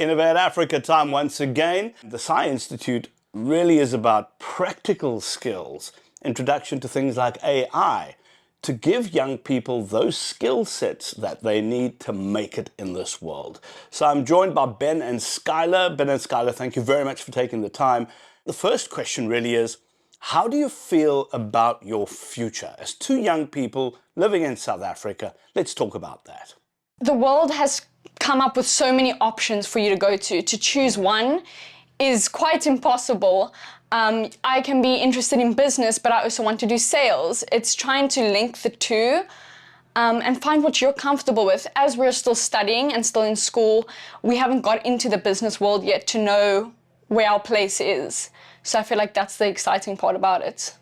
Innovate Africa time once again. The Psi Institute really is about practical skills, introduction to things like AI, to give young people those skill sets that they need to make it in this world. So I'm joined by Ben and Slylaá. Ben and Slylaá, thank you very much for taking the time. The first question really is, how do you feel about your future? As two young people living in South Africa, let's talk about that. The world has come up with so many options for you to go to. To choose one is quite impossible. I can be interested in business, but I also want to do sales. It's trying to link the two and find what you're comfortable with. As we're still studying and still in school, we haven't got into the business world yet to know where our place is. So I feel like that's the exciting part about it.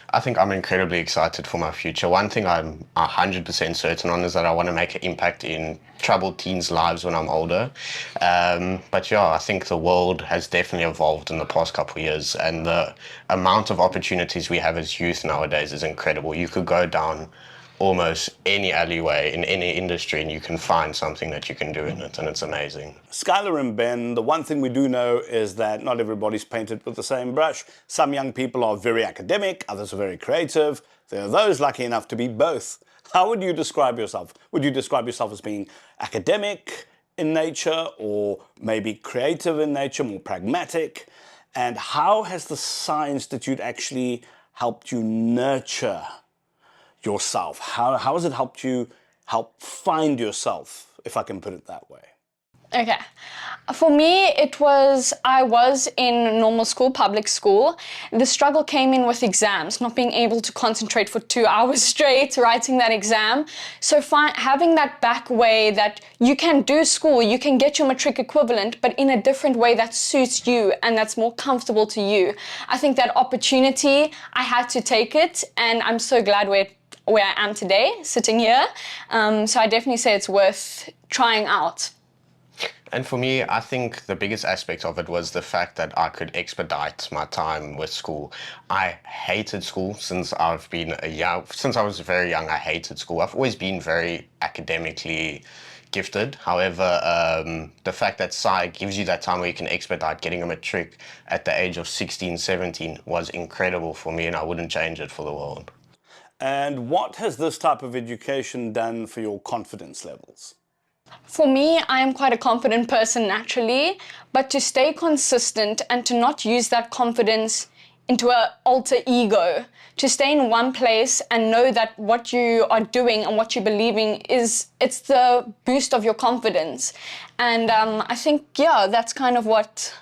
I think I'm incredibly excited for my future. One thing I'm 100% certain on is that I want to make an impact in troubled teens' lives when I'm older. But yeah, I think the world has definitely evolved in the past couple of years, and the amount of opportunities we have as youth nowadays is incredible. You could go down almost any alleyway in any industry and you can find something that you can do in it, and it's amazing. Slylaá and Ben, the one thing we do know is that not everybody's painted with the same brush. Some young people are very academic, others are very creative. There are those lucky enough to be both. How would you describe yourself? Would you describe yourself as being academic in nature, or maybe creative in nature, more pragmatic? And how has the Psi Institute actually helped you nurture yourself? How has it helped you find yourself, if I can put it that way? Okay. For me, I was in normal school, public school. The struggle came in with exams, not being able to concentrate for 2 hours straight writing that exam. So having that back way that you can do school, you can get your matric equivalent, but in a different way that suits you and that's more comfortable to you. I think that opportunity, I had to take it, and I'm so glad where I am today, sitting here. So I definitely say it's worth trying out. And for me, I think the biggest aspect of it was the fact that I could expedite my time with school. I hated school since I was very young. I hated school. I've always been very academically gifted. However, the fact that Psi gives you that time where you can expedite getting a matric at the age of 16, 17 was incredible for me, and I wouldn't change it for the world. And what has this type of education done for your confidence levels? For me, I am quite a confident person naturally, but to stay consistent and to not use that confidence into an alter ego, to stay in one place and know that what you are doing and what you're believing it's the boost of your confidence. And I think, yeah, that's kind of what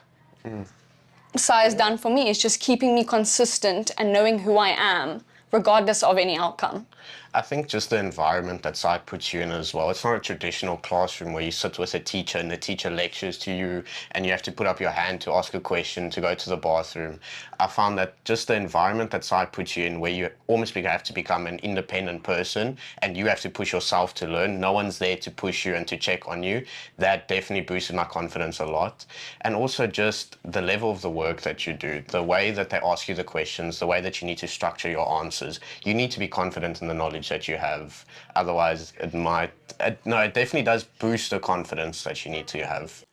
Psi has done for me, is just keeping me consistent and knowing who I am, regardless of any outcome. I think just the environment that Psi puts you in as well. It's not a traditional classroom where you sit with a teacher and the teacher lectures to you and you have to put up your hand to ask a question, to go to the bathroom. I found that just the environment that Psi puts you in, where you almost have to become an independent person and you have to push yourself to learn. No one's there to push you and to check on you. That definitely boosted my confidence a lot. And also just the level of the work that you do, the way that they ask you the questions, the way that you need to structure your answers. You need to be confident in the knowledge that you have. Otherwise, it definitely does boost the confidence that you need to have.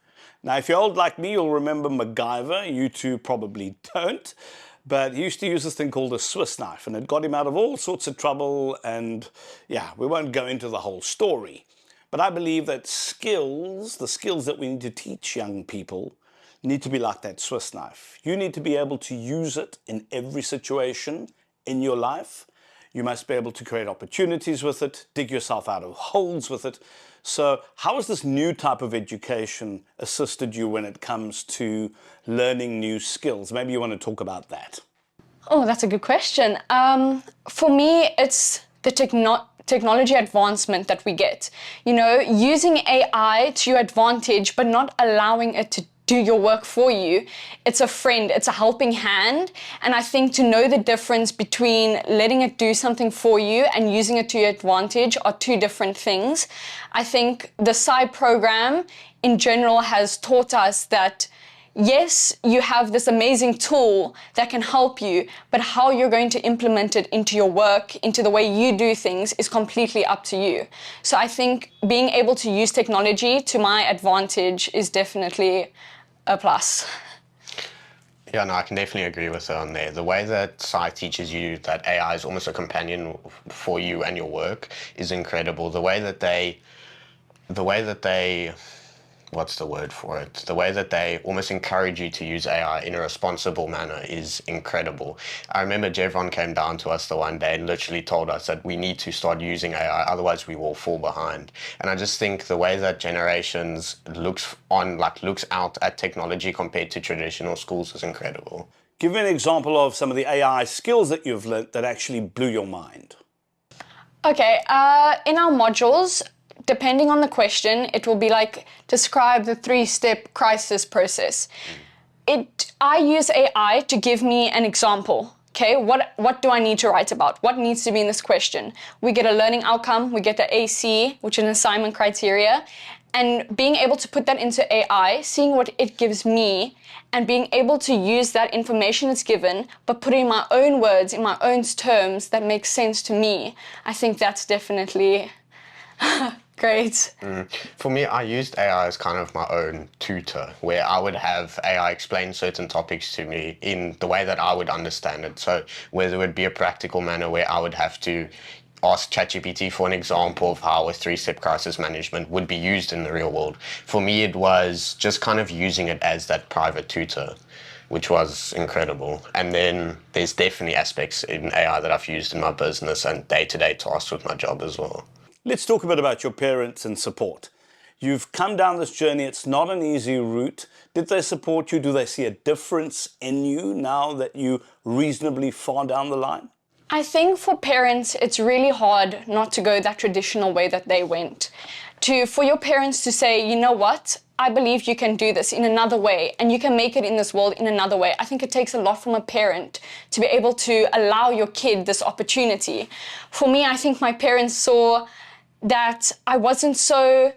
Now, if you're old like me, you'll remember MacGyver. You two probably don't. But he used to use this thing called a Swiss knife, and it got him out of all sorts of trouble. And yeah, we won't go into the whole story. But I believe that the skills that we need to teach young people need to be like that Swiss knife. You need to be able to use it in every situation in your life. You must be able to create opportunities with it, dig yourself out of holes with it. So how has this new type of education assisted you when it comes to learning new skills? Maybe you want to talk about that. Oh, that's a good question. For me, it's the technology advancement that we get. You know, using AI to your advantage, but not allowing it to do your work for you. It's a friend, it's a helping hand. And I think to know the difference between letting it do something for you and using it to your advantage are two different things. I think the Psi program in general has taught us that yes, you have this amazing tool that can help you, but how you're going to implement it into your work, into the way you do things, is completely up to you. So I think being able to use technology to my advantage is definitely a plus. Yeah, no, I can definitely agree with her on there. The way that Psi teaches you that AI is almost a companion for you and your work is incredible. The way that they, what's the word for it? The way that they almost encourage you to use AI in a responsible manner is incredible. I remember Jevron came down to us the one day and literally told us that we need to start using AI, otherwise we will fall behind. And I just think the way that generations looks out at technology compared to traditional schools is incredible. Give me an example of some of the AI skills that you've learnt that actually blew your mind. Okay, in our modules, depending on the question, it will be like, describe the 3-step crisis process. I use AI to give me an example. Okay, what do I need to write about? What needs to be in this question? We get a learning outcome, we get the AC, which is an assignment criteria, and being able to put that into AI, seeing what it gives me, and being able to use that information it's given, but put it in my own words, in my own terms that make sense to me. I think that's definitely great. For me, I used AI as kind of my own tutor, where I would have AI explain certain topics to me in the way that I would understand it. So whether it would be a practical manner where I would have to ask ChatGPT for an example of how a 3-step crisis management would be used in the real world. For me, it was just kind of using it as that private tutor, which was incredible. And then there's definitely aspects in AI that I've used in my business and day-to-day tasks with my job as well. Let's talk a bit about your parents and support. You've come down this journey. It's not an easy route. Did they support you? Do they see a difference in you now that you're reasonably far down the line? I think for parents, it's really hard not to go that traditional way that they went. For your parents to say, you know what, I believe you can do this in another way and you can make it in this world in another way. I think it takes a lot from a parent to be able to allow your kid this opportunity. For me, I think my parents saw that I wasn't so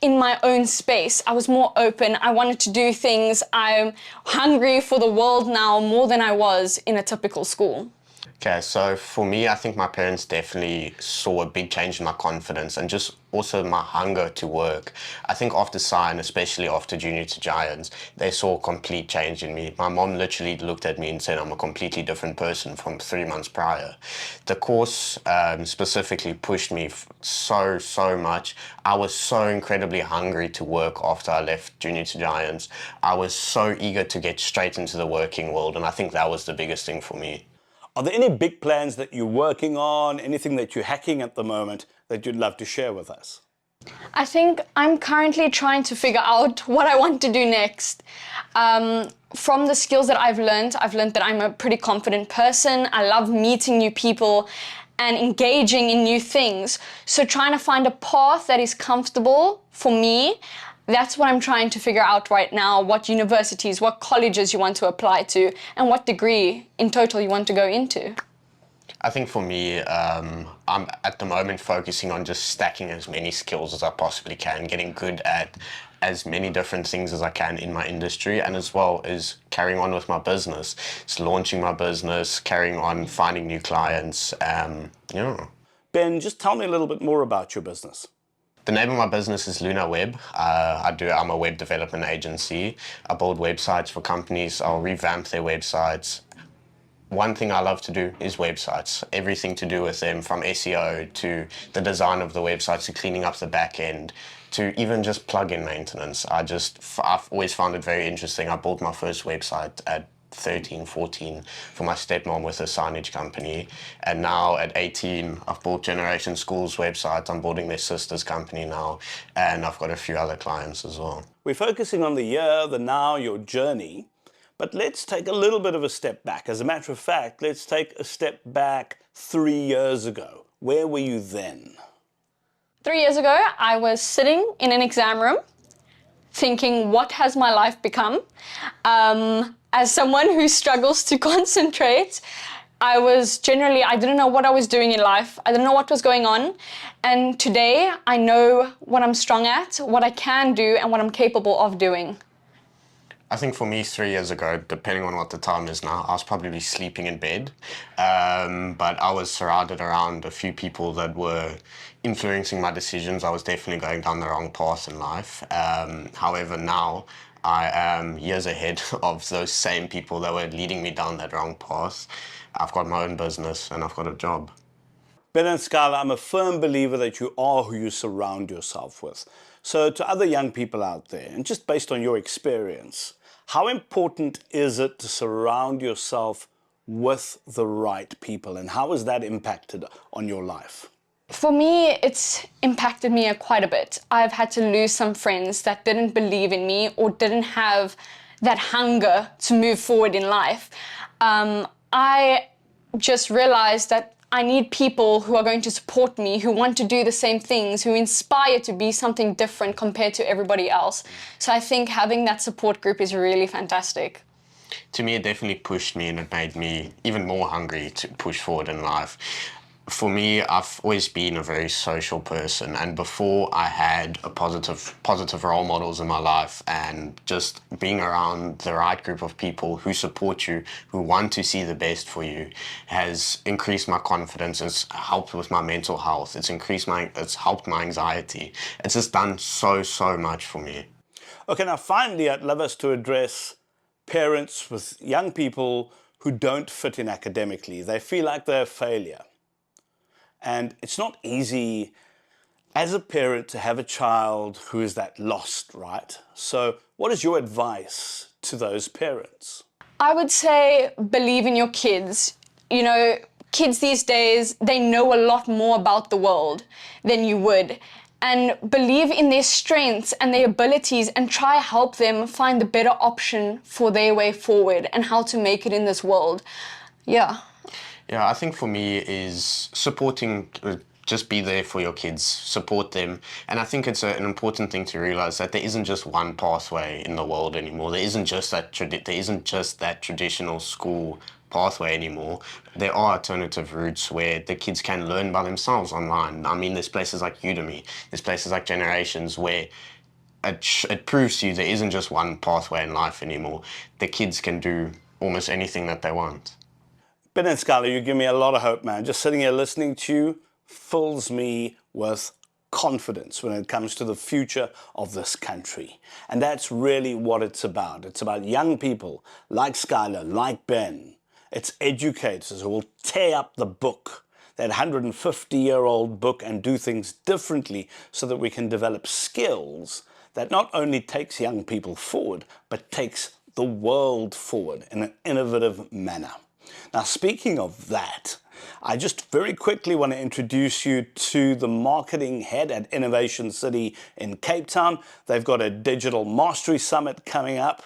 in my own space. I was more open. I wanted to do things. I'm hungry for the world now more than I was in a typical school. Okay, so for me, I think my parents definitely saw a big change in my confidence and just also my hunger to work. I think after Psi, and especially after Junior to Giants, they saw a complete change in me. My mom literally looked at me and said I'm a completely different person from 3 months prior. The course specifically pushed me so much. I was so incredibly hungry to work after I left Junior to Giants. I was so eager to get straight into the working world, and I think that was the biggest thing for me. Are there any big plans that you're working on, anything that you're hacking at the moment that you'd love to share with us? I think I'm currently trying to figure out what I want to do next. From the skills that I've learned that I'm a pretty confident person. I love meeting new people and engaging in new things. So trying to find a path that is comfortable for me, that's what I'm trying to figure out right now, what universities, what colleges you want to apply to, and what degree in total you want to go into. I think for me, I'm at the moment focusing on just stacking as many skills as I possibly can, getting good at as many different things as I can in my industry, and as well as carrying on with my business. It's launching my business, carrying on, finding new clients. Ben, just tell me a little bit more about your business. The name of my business is Luna Web. I'm a web development agency. I build websites for companies. I'll revamp their websites. One thing I love to do is websites. Everything to do with them, from SEO to the design of the websites to cleaning up the back end to even just plug-in maintenance. I've always found it very interesting. I built my first website at 13, 14 for my stepmom with a signage company. And now at 18, I've built Generation School's website. I'm building their sister's company now. And I've got a few other clients as well. We're focusing on the year, the now, your journey. But let's take a little bit of a step back. As a matter of fact, let's take a step back 3 years ago. Where were you then? 3 years ago, I was sitting in an exam room thinking, what has my life become? As someone who struggles to concentrate, I didn't know what I was doing in life. I didn't know what was going on. And today, I know what I'm strong at, what I can do, and what I'm capable of doing. I think for me, 3 years ago, depending on what the time is now, I was probably sleeping in bed. But I was surrounded around a few people that were influencing my decisions. I was definitely going down the wrong path in life. However, now I am years ahead of those same people that were leading me down that wrong path. I've got my own business and I've got a job. Ben and Skylar, I'm a firm believer that you are who you surround yourself with. So to other young people out there, and just based on your experience, how important is it to surround yourself with the right people, and how has that impacted on your life? For me, it's impacted me quite a bit. I've had to lose some friends that didn't believe in me or didn't have that hunger to move forward in life. I just realized that I need people who are going to support me, who want to do the same things, who inspire to be something different compared to everybody else. So I think having that support group is really fantastic. To me, it definitely pushed me and it made me even more hungry to push forward in life. For me, I've always been a very social person, and before I had a positive role models in my life, and just being around the right group of people who support you, who want to see the best for you, has increased my confidence. It's helped with my mental health. It's helped my anxiety. It's just done so much for me. Okay, now finally, I'd love us to address parents with young people who don't fit in academically. They feel like they're a failure. And it's not easy as a parent to have a child who is that lost, right? So what is your advice to those parents? I would say believe in your kids. You know, kids these days, they know a lot more about the world than you would. And believe in their strengths and their abilities and try help them find the better option for their way forward and how to make it in this world. Yeah. Yeah, I think for me is supporting, just be there for your kids, support them. And I think it's an important thing to realize that there isn't just one pathway in the world anymore. There isn't just that traditional school pathway anymore. There are alternative routes where the kids can learn by themselves online. I mean, there's places like Udemy, there's places like Generations where it proves to you there isn't just one pathway in life anymore. The kids can do almost anything that they want. Ben and Skylar, you give me a lot of hope, man. Just sitting here listening to you fills me with confidence when it comes to the future of this country. And that's really what it's about. It's about young people like Skylar, like Ben. It's educators who will tear up the book, that 150-year-old book, and do things differently so that we can develop skills that not only takes young people forward, but takes the world forward in an innovative manner. Now, speaking of that, I just very quickly want to introduce you to the marketing head at Innovation City in Cape Town. They've got a Digital Mastery Summit coming up.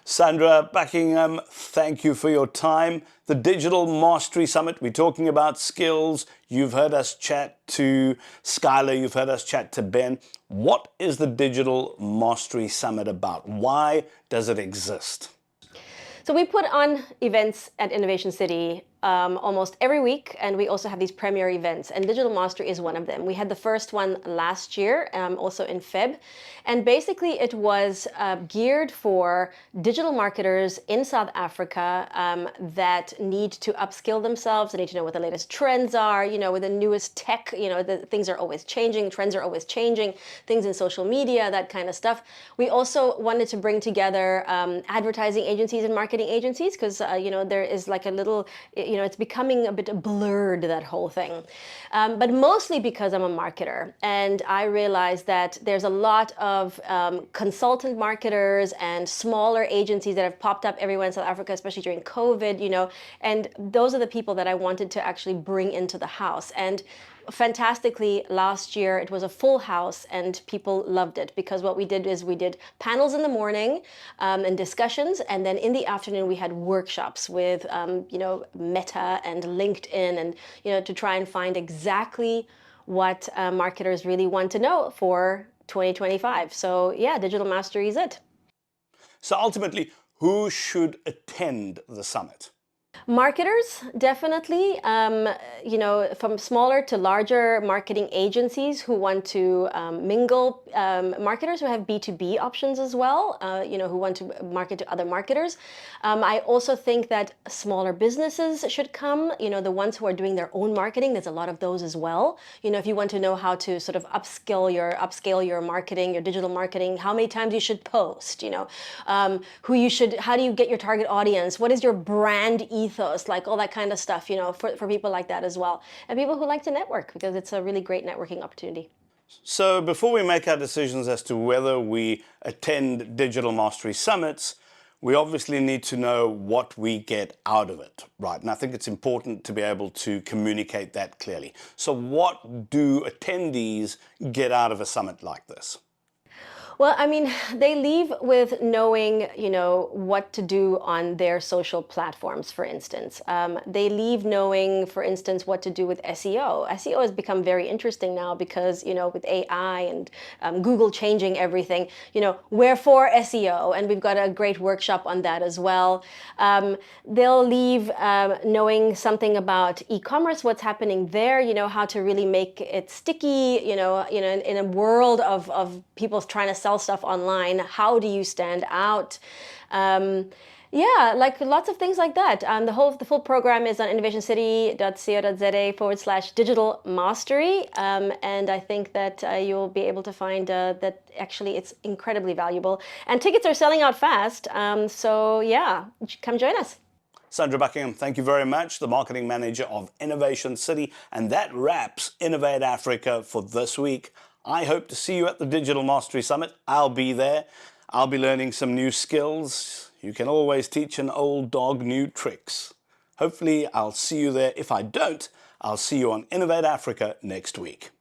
Sandra Buckingham, thank you for your time. The Digital Mastery Summit, we're talking about skills. You've heard us chat to Skylar, you've heard us chat to Ben. What is the Digital Mastery Summit about? Why does it exist? So we put on events at Innovation City almost every week, and we also have these premier events, and Digital Mastery is one of them. We had the first one last year, also in Feb, and basically it was geared for digital marketers in South Africa that need to upskill themselves. They need to know what the latest trends are, you know, with the newest tech, you know, the things are always changing, trends are always changing, things in social media, that kind of stuff. We also wanted to bring together advertising agencies and marketing agencies because, you know, there is like a little, you know, it's becoming a bit blurred, that whole thing. But mostly because I'm a marketer, and I realized that there's a lot of consultant marketers and smaller agencies that have popped up everywhere in South Africa, especially during COVID, you know, and those are the people that I wanted to actually bring into the house. And fantastically, last year it was a full house and people loved it, because what we did is we did panels in the morning and discussions, and then in the afternoon we had workshops with you know, Meta and LinkedIn, and you know, to try and find exactly what marketers really want to know for 2025. So yeah, digital mastery is it. So ultimately, who should attend the summit? Marketers, definitely. From smaller to larger marketing agencies who want to mingle, marketers who have B2B options as well, who want to market to other marketers. I also think that smaller businesses should come, the ones who are doing their own marketing. There's a lot of those as well. If you want to know how to sort of upscale your marketing, your digital marketing, how many times you should post, how do you get your target audience? What is your brand ethos? Like all that kind of stuff, for people like that as well. And people who like to network, because it's a really great networking opportunity. So before we make our decisions as to whether we attend Digital Mastery Summits, we obviously need to know what we get out of it, right? And I think it's important to be able to communicate that clearly. So what do attendees get out of a summit like this? Well, I mean, they leave with knowing, what to do on their social platforms, for instance. They leave knowing, for instance, what to do with SEO. SEO has become very interesting now because, with AI and Google changing everything, wherefore SEO. And we've got a great workshop on that as well. They'll leave knowing something about e-commerce, what's happening there, how to really make it sticky, in a world of people trying to sell stuff online. How do you stand out? Like lots of things like that. The full program is on innovationcity.co.za/digital mastery. And I think that you'll be able to find that actually it's incredibly valuable. And tickets are selling out fast. Come join us. Sandra Buckingham, thank you very much, the Marketing Manager of Innovation City. And that wraps Innovate Africa for this week. I hope to see you at the Digital Mastery Summit. I'll be there. I'll be learning some new skills. You can always teach an old dog new tricks. Hopefully, I'll see you there. If I don't, I'll see you on Innovate Africa next week.